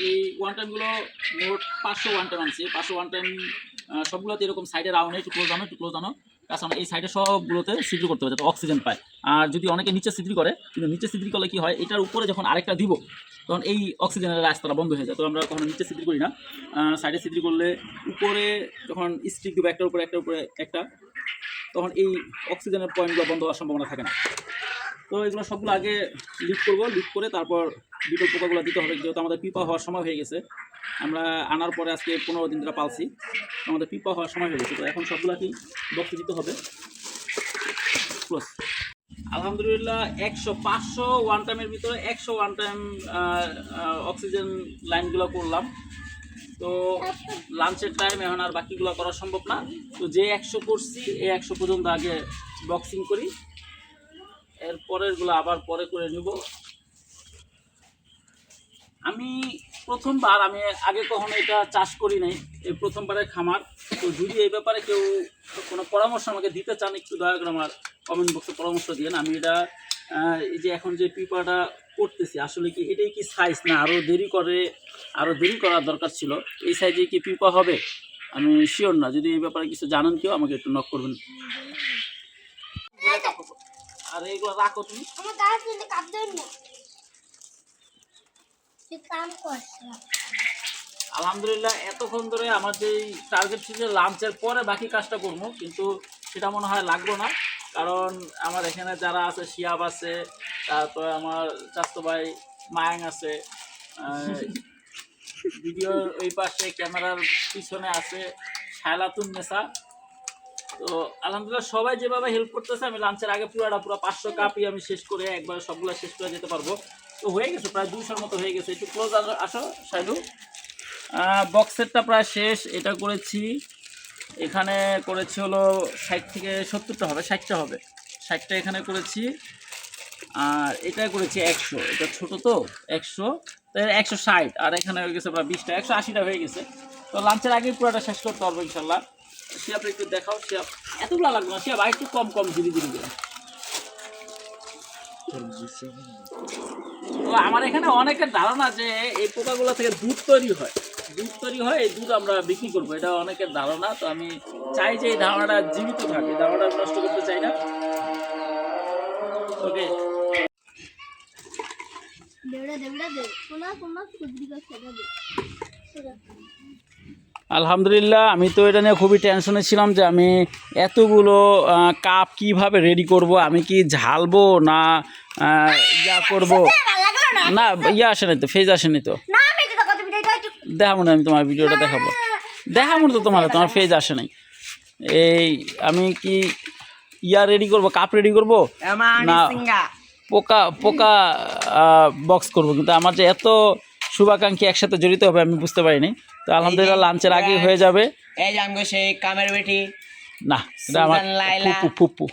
এই ওয়ান টাইমগুলো মোট 500 one time আনছি। 500 ওয়ান টাইম সবগুলোতে এরকম সাইডে রাউন্ডে একটু ক্লোজ আনো কারণ এই সাইডে সবগুলোতে সিদ্রি করতে হবে যাতে অক্সিজেন পায়। আর যদি অনেকে নিচে সিদ্রি করে, কিন্তু নিচে সিদ্রি করলে কী হয়, এটার উপরে যখন আরেকটা দিব তখন এই অক্সিজেনের রাস্তাটা বন্ধ হয়ে যায়। তো আমরা কখনো নিচে সিদ্রি করি না, সাইডে সিদ্রি করলে উপরে যখন স্টিক দেবো একটার উপরে একটা, তখন এই অক্সিজেনের পয়েন্টগুলো বন্ধ হওয়ার সম্ভাবনা থাকে না। তো এগুলো সবগুলো আগে লিক করবো, লিক করে তারপর বিটল পোকাগুলো দিতে হবে। যেহেতু আমাদের পিপা হওয়ার সময় হয়ে গেছে, আমরা আনার পরে আজকে 15 দিন ধরে পালছি, আমাদের পিপা হওয়ার সময় হয়ে গেছে। তো এখন সবগুলাকেই বক্সে দিতে হবে। প্লাস আলহামদুলিল্লাহ 500 ওয়ান টাইমের ভিতরে 100 ওয়ান টাইম অক্সিজেন লাইনগুলো করলাম। তো লাঞ্চের টাইম এখন আর বাকিগুলো করা সম্ভব না। তো যে 100 করছি এই 100 পর্যন্ত আগে বক্সিং করি, এর পরেরগুলো আবার পরে করে নিব। আমি প্রথমবার, আমি আগে কখনো এটা চাষ করি নাই, এই প্রথমবারের খামার। তো যদি এই ব্যাপারে কেউ কোনো পরামর্শ আমাকে দিতে চান, একটু দয়া করে আমার কমেন্ট বক্সে পরামর্শ দিন। আমি এটা এই যে এখন যে পিপাটা করতেছি, আসলে কি এটাই কি সাইজ, না আরও দেরি করার দরকার ছিল? এই সাইজে কি পিপা হবে আমি শিওর না। যদি এই ব্যাপারে কিছু জানেন কেউ আমাকে একটু নক করবেন। আর এইগুলো রাখো তুমি। আলহামদুলিল্লাহ এতক্ষণ ধরে আমার যে টার্গেট ছিল লাঞ্চের পরে বাকি কাজটা করবো, কিন্তু সেটা মনে হয় লাগলো না। কারণ আমার এখানে যারা আছে, শিয়াব আছে, তারপর আমার চাচতো ভাই মায়াং আছে, ভিডিওর ওই পাশে ক্যামেরার পিছনে আছে শায়লাতুন নেসা। তো আলহামদুলিল্লাহ সবাই যেভাবে হেল্প করতেছে, আমি লাঞ্চের আগে পুরো 500 কাপই আমি শেষ করে একবার সবগুলো শেষ করে যেতে পারবো। তো হয়ে গেছে, প্রায় 200-র মতো হয়ে গেছে। একটু ক্লোজ আসো শাইলু। বক্সেরটা প্রায় শেষ। এটা করেছি, এখানে করেছি হলো 60 থেকে 70টা হবে, 60টা হবে, 60টা এখানে করেছি। আর এটা করেছি 100, এটা ছোটো তো 100, তো 160, আর এখানে হয়ে গেছে প্রায় 20টা, 180টা হয়ে গেছে। তো লাঞ্চের আগেই পুরোটা শেষ করতে পারবো ইনশাল্লাহ। শিয়াপ একটু দেখাও, শিয়াপ এতগুলো লাগবে না, শিয়াপ একটু কম ধীরে ধীরে। তো আমার এখানে অনেকের ধারণা যে এই পোকাগুলো থেকে দুধ তৈরি হয়, এই দুধ আমরা বিক্রি করবো, এটা অনেকের ধারণা। তো আমি চাই যে এই ধারণাটা জীবিত থাকে, ধারণাটা নষ্ট করতে চাই না। ওকে, আলহামদুলিল্লাহ আমি তো এটা নিয়ে খুবই টেনশনে ছিলাম যে আমি এতগুলো কাপ কিভাবে রেডি করব, আমি কি ঝালবো না ইয়া করব না। ইয়া আসে নাই তো, ফেজ আসে নাই তো, দেখাবো না আমি তোমার ভিডিওটা দেখাবো না তো তোমার ফেজ আসে নাই। এই আমি কি ইয়া রেডি করব, কাপ রেডি করব না পোকা বক্স করব, কিন্তু আমার যে এত শুভাকাঙ্ক্ষী একসাথে জড়িত হবে আমি বুঝতে পারিনি। তো আলহামদুলিল্লাহ লাঞ্চের আগেই হয়ে যাবে। এই যে আমি সেই কামের বেটি না, এটা আমার ফুপু